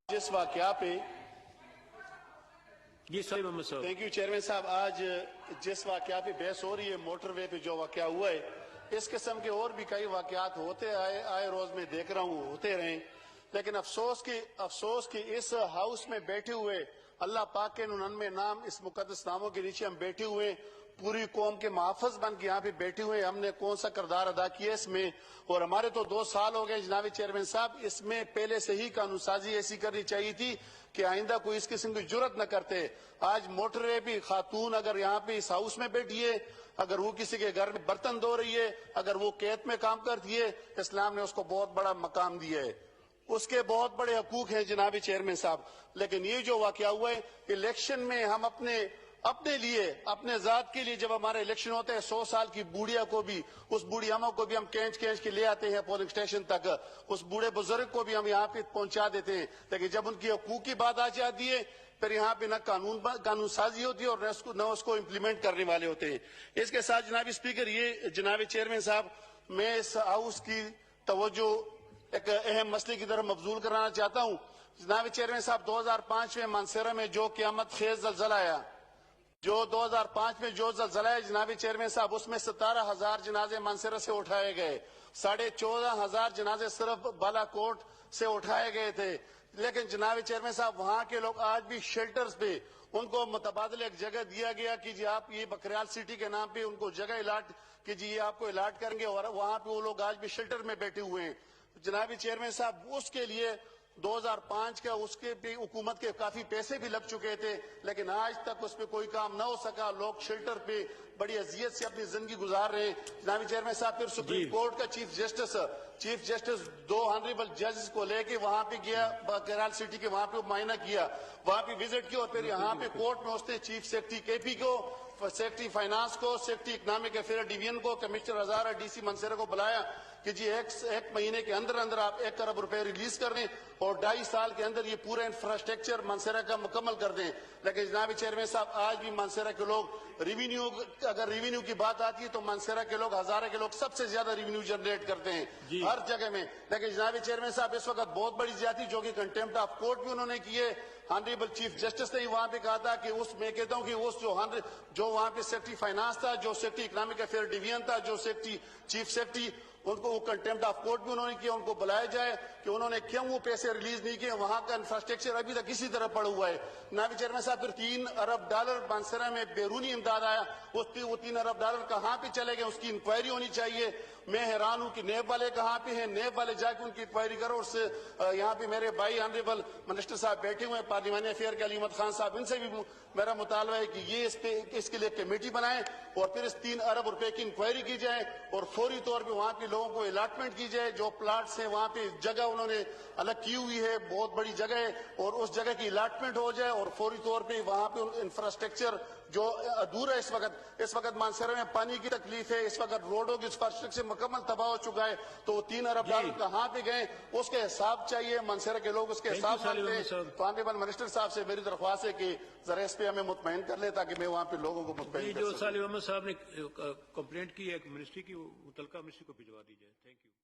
जिस वाकया पे जी मोहम्मद साहब। थैंक यू चेयरमैन साहब, आज जिस वाकया पे बहस हो रही है मोटरवे पे जो वाकया हुआ है, इस किस्म के और भी कई वाकयात होते आए रोज में देख रहा हूँ, होते रहे। लेकिन अफसोस की इस हाउस में बैठे हुए अल्लाह पाक के 99 नाम इस मुकद्दस नामों के नीचे हम बैठे हुए, पूरी कौम के मुहाफ़िज़ बन के यहाँ पे बैठे हुए, हमने कौन सा किरदार अदा किया इसमें। और हमारे तो 2 साल हो गए जनाब चेयरमैन साहब, इसमें पहले से ही कानून साजी ऐसी करनी चाहिए थी कि आइंदा कोई इस किस्म की जुर्रत न करते। आज मोटरवे भी खातून अगर यहाँ पे इस हाउस में बैठी है, अगर वो किसी के घर में बर्तन धो रही है, अगर वो कैद में काम करती है, इस्लाम ने उसको बहुत बड़ा मकाम दिया है, उसके बहुत बड़े हकूक हैं जनाबी चेयरमैन साहब। लेकिन ये जो वाकया हुआ है, इलेक्शन में हम अपने लिए, अपने जात के लिए जब हमारे इलेक्शन होते हैं, 100 साल की बूढ़िया को भी, उस बूढ़ी अम्मा को भी हम खींच के ले आते हैं पोलिंग स्टेशन तक, उस बूढ़े बुजुर्ग को भी हम यहाँ पे पहुंचा देते हैं। लेकिन जब उनकी हकूक की बात आ जाती है, फिर यहाँ पे न कानून साजी होती है और न उसको इम्प्लीमेंट करने वाले होते हैं। इसके साथ जनाब स्पीकर, ये जनाब चेयरमैन साहब, मैं इस हाउस की तवज्जो एक अहम मसले की तरफ मबजूल कराना चाहता हूँ। जनाब चेयरमैन साहब, 2005 में मानसेरा में जो क़यामत खेज जलजला आया, जो 2005 में जो जलजला है जनाब चेयरमैन साहब, उसमें 17,000 जनाजे मानसेरा से उठाए गए, 14,500 जनाजे सिर्फ बालाकोट से उठाए गए थे। लेकिन जनाब चेयरमैन साहब, वहां के लोग आज भी शेल्टर्स पे, उनको मुतबादल एक जगह दिया गया कि जी आप ये बकरियाल सिटी के नाम पे उनको जगह अलाट कि जी ये आपको अलाट करेंगे, और वहां पे वो लोग आज भी शेल्टर में बैठे हुए हैं। जनाबी चेयरमैन साहब, उसके लिए 2005 का उसके भी हुकूमत के काफी पैसे भी लग चुके थे, लेकिन आज तक उस पर कोई काम न हो सका। लोग शेल्टर पे बड़ी अजियत से अपनी जिंदगी गुजार रहे हैं। जनाबी चेयरमैन साहब, फिर सुप्रीम कोर्ट का चीफ जस्टिस 2 ऑनरेबल जजेस को लेके वहां पे गया, केरल सिटी के वहां पे मुआयना किया, वहां पे विजिट किया, और फिर यहाँ पे कोर्ट में उसने चीफ सेक्रेटरी केपी को, सेक्रेटरी फाइनेंस को, सेक्रेटरी इकोनॉमिक अफेयर डिवीजन को, कमिश्नर हजारा डीसी मनसेरा को बुलाया कि जी एक महीने के अंदर अंदर आप 1 अरब रुपए रिलीज कर दें और 2.5 साल के अंदर ये पूरा इंफ्रास्ट्रक्चर मनसेरा का मुकम्मल कर दें। लेकिन जनाब चेयरमैन साहब, आज भी मनसेरा के लोग अगर रिवेन्यू की बात आती है तो मनसेरा के लोग, हजारा के लोग सबसे ज्यादा रिवेन्यू जनरेट करते हैं हर जगह में। लेकिन जनाब चेयरमैन साहब, इस वक्त बहुत बड़ी ज्यादती जो कि कंटेम्प्ट ऑफ कोर्ट भी उन्होंने की है। ऑनरेबल चीफ जस्टिस ने वहां पे कहा था कि मैं कहता हूं कि उस जो वहां पे सेक्रेटरी फाइनेंस था, जो सेक्रेटरी इकोनॉमिक अफेयर डिवीजन था, जो चीफ सेक्रेटरी, उनको वो कंटेम्प्ट ऑफ कोर्ट भी उन्होंने किया, उनको बुलाया जाए कि उन्होंने क्यों वो पैसे रिलीज नहीं किए। वहां का इंफ्रास्ट्रक्चर अभी तक इसी तरह पड़ा हुआ है। नाबी चेयरमैन साहब, फिर $3 अरब मानसेरा में बैरूनी इमदाद आया, वो $3 अरब कहाँ पे चले गए, उसकी इंक्वायरी होनी चाहिए। मैं हैरान हूं कि नेब वाले कहाँ पे हैं, नेब वाले जाके उनकी इंक्वायरी करो। उससे यहाँ पे मेरे भाई ऑनरेबल मिनिस्टर साहब बैठे हुए हैं, पार्लिमानी अफेयर के अली अहमद खान साहब, इनसे भी मेरा मुतालबा है कि ये इसके लिए कमेटी बनाए और फिर इस $3 अरब की इंक्वायरी की जाए और फौरी तौर पर वहां के लोगों को अलाटमेंट की जाए। जो प्लाट्स हैं वहां पे जगह उन्होंने अलग की हुई है, बहुत बड़ी जगह है, और उस जगह की अलाटमेंट हो जाए और फौरी तौर पे वहां पे इंफ्रास्ट्रक्चर जो अधूरा है। इस वक्त मानसेरा में पानी की तकलीफ है, इस वक्त रोडों की इंफ्रास्ट्रक्चर मुकम्मल तबाह हो चुका है, तो $3 अरब कहाँ पे गए, उसके हिसाब चाहिए। मानसेरा के लोग उसके हिसाब मांगते हैं। तो ऑनरेबल मिनिस्टर साहब से मेरी दरख्वास्त है कि जरा इस पे हमें मुतमईन कर ले, ताकि मैं वहां पे लोगों को मुतमईन कर सकूं। जो सालिम अहमद साहब ने कंप्लेंट की है मिनिस्ट्री की, मुतलका मिनिस्ट्री को भिजवा दी जाए। Thank you.